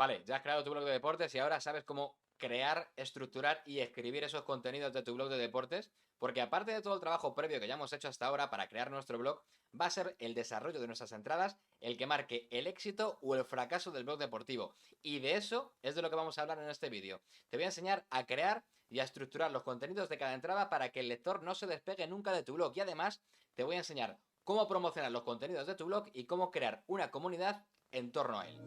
Vale, ya has creado tu blog de deportes y ahora sabes cómo crear, estructurar y escribir esos contenidos de tu blog de deportes, porque aparte de todo el trabajo previo que ya hemos hecho hasta ahora para crear nuestro blog, va a ser el desarrollo de nuestras entradas el que marque el éxito o el fracaso del blog deportivo. Y de eso es de lo que vamos a hablar en este vídeo. Te voy a enseñar a crear y a estructurar los contenidos de cada entrada para que el lector no se despegue nunca de tu blog. Y además te voy a enseñar cómo promocionar los contenidos de tu blog y cómo crear una comunidad en torno a él.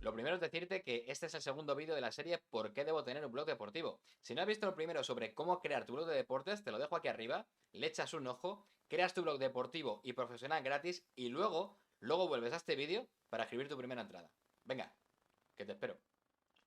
Lo primero es decirte que este es el segundo vídeo de la serie ¿Por qué debo tener un blog deportivo? Si no has visto el primero sobre cómo crear tu blog de deportes, te lo dejo aquí arriba, le echas un ojo, creas tu blog deportivo y profesional gratis y luego vuelves a este vídeo para escribir tu primera entrada. Venga, que te espero.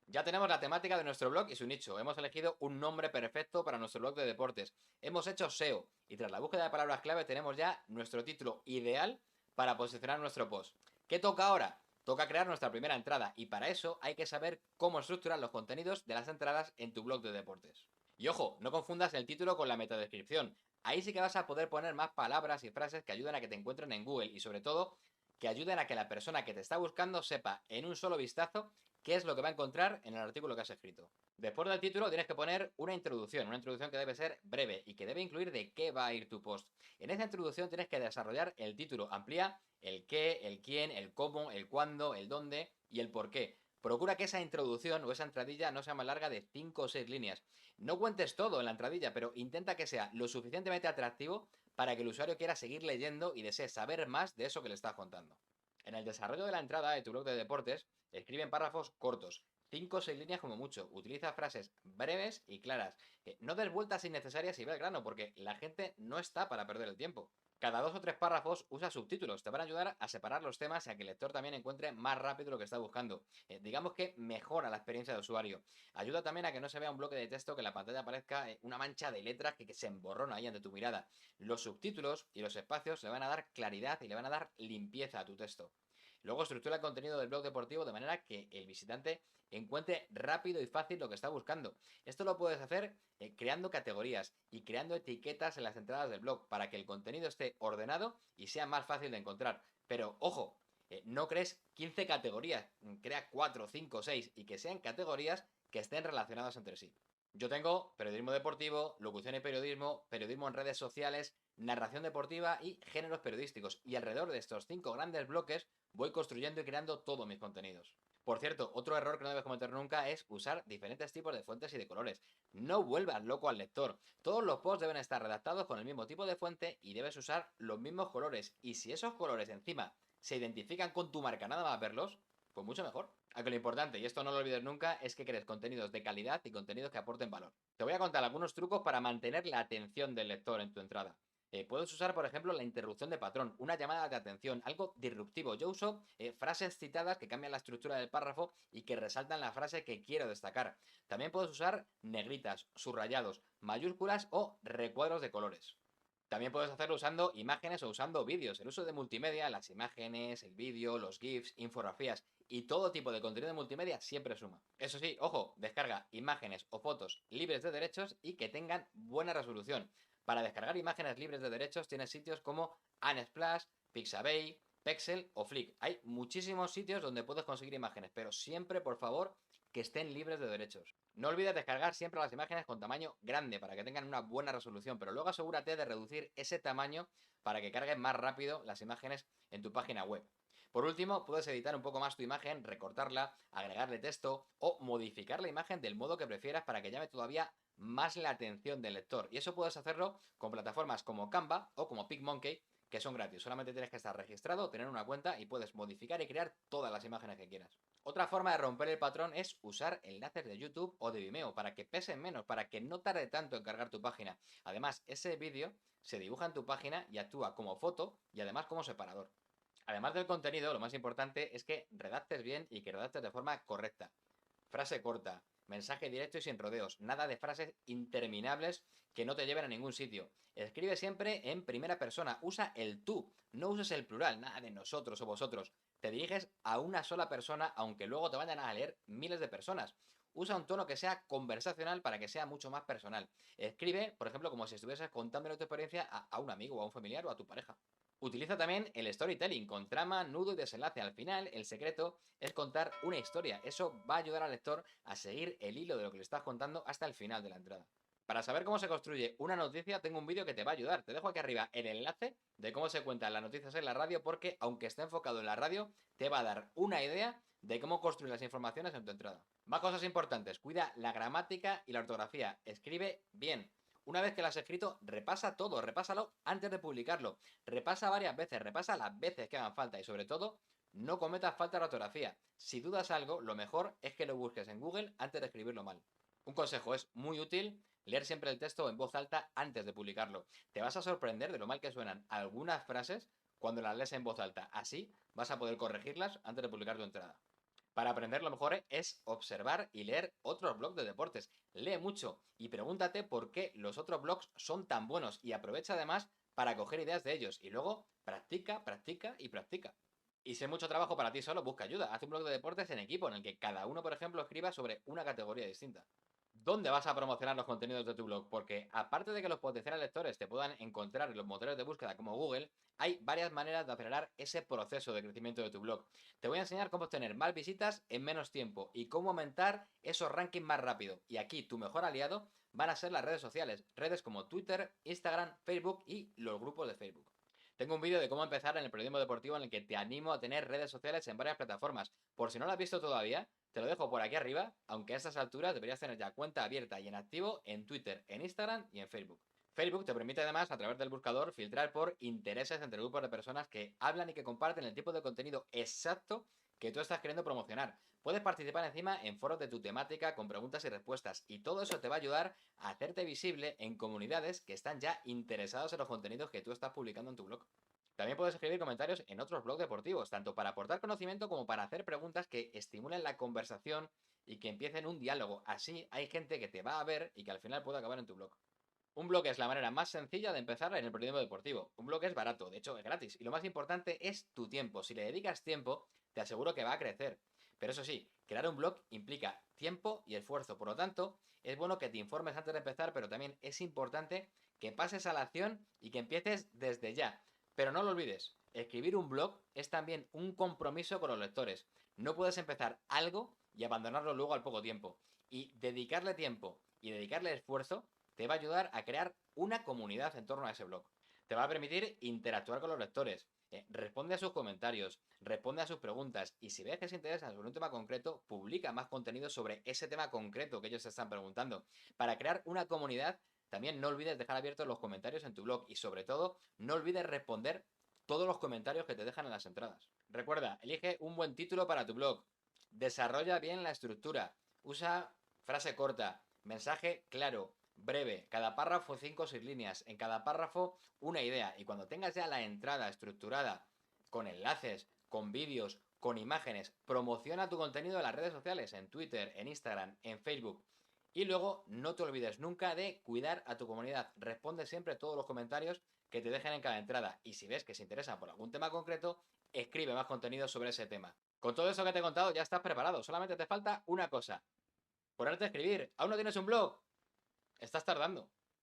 Ya tenemos la temática de nuestro blog y su nicho. Hemos elegido un nombre perfecto para nuestro blog de deportes. Hemos hecho SEO y tras la búsqueda de palabras clave tenemos ya nuestro título ideal para posicionar nuestro post. ¿Qué toca ahora? Toca crear nuestra primera entrada y para eso hay que saber cómo estructurar los contenidos de las entradas en tu blog de deportes. Y ojo, no confundas el título con la metadescripción. Ahí sí que vas a poder poner más palabras y frases que ayuden a que te encuentren en Google y sobre todo que ayuden a que la persona que te está buscando sepa en un solo vistazo qué es lo que va a encontrar en el artículo que has escrito. Después del título tienes que poner una introducción que debe ser breve y que debe incluir de qué va a ir tu post. En esa introducción tienes que desarrollar el título, amplía el qué, el quién, el cómo, el cuándo, el dónde y el por qué. Procura que esa introducción o esa entradilla no sea más larga de 5 o 6 líneas. No cuentes todo en la entradilla, pero intenta que sea lo suficientemente atractivo para que el usuario quiera seguir leyendo y desee saber más de eso que le estás contando. En el desarrollo de la entrada de tu blog de deportes, escribe en párrafos cortos, 5 o 6 líneas como mucho. Utiliza frases breves y claras. No des vueltas innecesarias y ve al grano, porque la gente no está para perder el tiempo. Cada 2 o 3 párrafos usa subtítulos, te van a ayudar a separar los temas y a que el lector también encuentre más rápido lo que está buscando. Digamos que mejora la experiencia de usuario. Ayuda también a que no se vea un bloque de texto, que en la pantalla aparezca una mancha de letras que se emborrona ahí ante tu mirada. Los subtítulos y los espacios le van a dar claridad y le van a dar limpieza a tu texto. Luego estructura el contenido del blog deportivo de manera que el visitante encuentre rápido y fácil lo que está buscando. Esto lo puedes hacer creando categorías y creando etiquetas en las entradas del blog para que el contenido esté ordenado y sea más fácil de encontrar. Pero ojo, no crees 15 categorías, crea 4, 5, 6 y que sean categorías que estén relacionadas entre sí. Yo tengo periodismo deportivo, locución y periodismo, periodismo en redes sociales, narración deportiva y géneros periodísticos. Y alrededor de estos 5 grandes bloques voy construyendo y creando todos mis contenidos. Por cierto, otro error que no debes cometer nunca es usar diferentes tipos de fuentes y de colores. No vuelvas loco al lector. Todos los posts deben estar redactados con el mismo tipo de fuente y debes usar los mismos colores. Y si esos colores encima se identifican con tu marca nada más verlos, pues mucho mejor. Aunque lo importante, y esto no lo olvides nunca, es que crees contenidos de calidad y contenidos que aporten valor. Te voy a contar algunos trucos para mantener la atención del lector en tu entrada. Puedes usar, por ejemplo, la interrupción de patrón, una llamada de atención, algo disruptivo. Yo uso frases citadas que cambian la estructura del párrafo y que resaltan la frase que quiero destacar. También puedes usar negritas, subrayados, mayúsculas o recuadros de colores. También puedes hacerlo usando imágenes o usando vídeos. El uso de multimedia, las imágenes, el vídeo, los GIFs, infografías y todo tipo de contenido de multimedia siempre suma. Eso sí, ojo, descarga imágenes o fotos libres de derechos y que tengan buena resolución. Para descargar imágenes libres de derechos tienes sitios como Unsplash, Pixabay, Pexel o Flick. Hay muchísimos sitios donde puedes conseguir imágenes, pero siempre, por favor, que estén libres de derechos. No olvides descargar siempre las imágenes con tamaño grande para que tengan una buena resolución, pero luego asegúrate de reducir ese tamaño para que carguen más rápido las imágenes en tu página web. Por último, puedes editar un poco más tu imagen, recortarla, agregarle texto o modificar la imagen del modo que prefieras para que llame todavía más la atención del lector. Y eso puedes hacerlo con plataformas como Canva o como PicMonkey, que son gratis. Solamente tienes que estar registrado, tener una cuenta y puedes modificar y crear todas las imágenes que quieras. Otra forma de romper el patrón es usar enlaces de YouTube o de Vimeo para que pesen menos, para que no tarde tanto en cargar tu página. Además, ese vídeo se dibuja en tu página y actúa como foto y además como separador. Además del contenido, lo más importante es que redactes bien y que redactes de forma correcta. Frase corta, mensaje directo y sin rodeos. Nada de frases interminables que no te lleven a ningún sitio. Escribe siempre en primera persona. Usa el tú, no uses el plural. Nada de nosotros o vosotros. Te diriges a una sola persona, aunque luego te vayan a leer miles de personas. Usa un tono que sea conversacional para que sea mucho más personal. Escribe, por ejemplo, como si estuvieses contándole tu experiencia a un amigo o a un familiar o a tu pareja. Utiliza también el storytelling con trama, nudo y desenlace. Al final, el secreto es contar una historia. Eso va a ayudar al lector a seguir el hilo de lo que le estás contando hasta el final de la entrada. Para saber cómo se construye una noticia, tengo un vídeo que te va a ayudar. Te dejo aquí arriba el enlace de cómo se cuentan las noticias en la radio, porque aunque esté enfocado en la radio, te va a dar una idea de cómo construir las informaciones en tu entrada. Más cosas importantes. Cuida la gramática y la ortografía. Escribe bien. Una vez que lo has escrito, repasa todo, repásalo antes de publicarlo. Repasa varias veces, repasa las veces que hagan falta y sobre todo, no cometas falta de ortografía. Si dudas algo, lo mejor es que lo busques en Google antes de escribirlo mal. Un consejo, es muy útil leer siempre el texto en voz alta antes de publicarlo. Te vas a sorprender de lo mal que suenan algunas frases cuando las lees en voz alta. Así vas a poder corregirlas antes de publicar tu entrada. Para aprender lo mejor es observar y leer otros blogs de deportes. Lee mucho y pregúntate por qué los otros blogs son tan buenos y aprovecha además para coger ideas de ellos. Y luego practica, practica y practica. Y si es mucho trabajo para ti solo, busca ayuda. Haz un blog de deportes en equipo en el que cada uno, por ejemplo, escriba sobre una categoría distinta. ¿Dónde vas a promocionar los contenidos de tu blog? Porque aparte de que los potenciales lectores te puedan encontrar en los motores de búsqueda como Google, hay varias maneras de acelerar ese proceso de crecimiento de tu blog. Te voy a enseñar cómo obtener más visitas en menos tiempo y cómo aumentar esos rankings más rápido. Y aquí tu mejor aliado van a ser las redes sociales, redes como Twitter, Instagram, Facebook y los grupos de Facebook. Tengo un vídeo de cómo empezar en el periodismo deportivo en el que te animo a tener redes sociales en varias plataformas. Por si no lo has visto todavía, te lo dejo por aquí arriba, aunque a estas alturas deberías tener ya cuenta abierta y en activo en Twitter, en Instagram y en Facebook. Facebook te permite además, a través del buscador, filtrar por intereses entre grupos de personas que hablan y que comparten el tipo de contenido exacto que tú estás queriendo promocionar. Puedes participar encima en foros de tu temática con preguntas y respuestas y todo eso te va a ayudar a hacerte visible en comunidades que están ya interesados en los contenidos que tú estás publicando en tu blog. También puedes escribir comentarios en otros blogs deportivos, tanto para aportar conocimiento como para hacer preguntas que estimulen la conversación y que empiecen un diálogo. Así hay gente que te va a ver y que al final puede acabar en tu blog. Un blog es la manera más sencilla de empezar en el periodismo deportivo. Un blog es barato, de hecho es gratis. Y lo más importante es tu tiempo. Si le dedicas tiempo, te aseguro que va a crecer. Pero eso sí, crear un blog implica tiempo y esfuerzo. Por lo tanto, es bueno que te informes antes de empezar, pero también es importante que pases a la acción y que empieces desde ya. Pero no lo olvides, escribir un blog es también un compromiso con los lectores. No puedes empezar algo y abandonarlo luego al poco tiempo. Y dedicarle tiempo y dedicarle esfuerzo te va a ayudar a crear una comunidad en torno a ese blog. Te va a permitir interactuar con los lectores, responde a sus comentarios, responde a sus preguntas y si ves que se interesan sobre un tema concreto, publica más contenido sobre ese tema concreto que ellos se están preguntando. Para crear una comunidad, también no olvides dejar abiertos los comentarios en tu blog y sobre todo no olvides responder todos los comentarios que te dejan en las entradas. Recuerda, elige un buen título para tu blog, desarrolla bien la estructura, usa frase corta, mensaje claro, breve, cada párrafo 5 o 6 líneas, en cada párrafo una idea y cuando tengas ya la entrada estructurada con enlaces, con vídeos, con imágenes, promociona tu contenido en las redes sociales, en Twitter, en Instagram, en Facebook. Y luego no te olvides nunca de cuidar a tu comunidad. Responde siempre todos los comentarios que te dejen en cada entrada. Y si ves que se interesa por algún tema concreto, escribe más contenido sobre ese tema. Con todo eso que te he contado ya estás preparado. Solamente te falta una cosa. Ponerte a escribir. ¿Aún no tienes un blog? Estás tardando.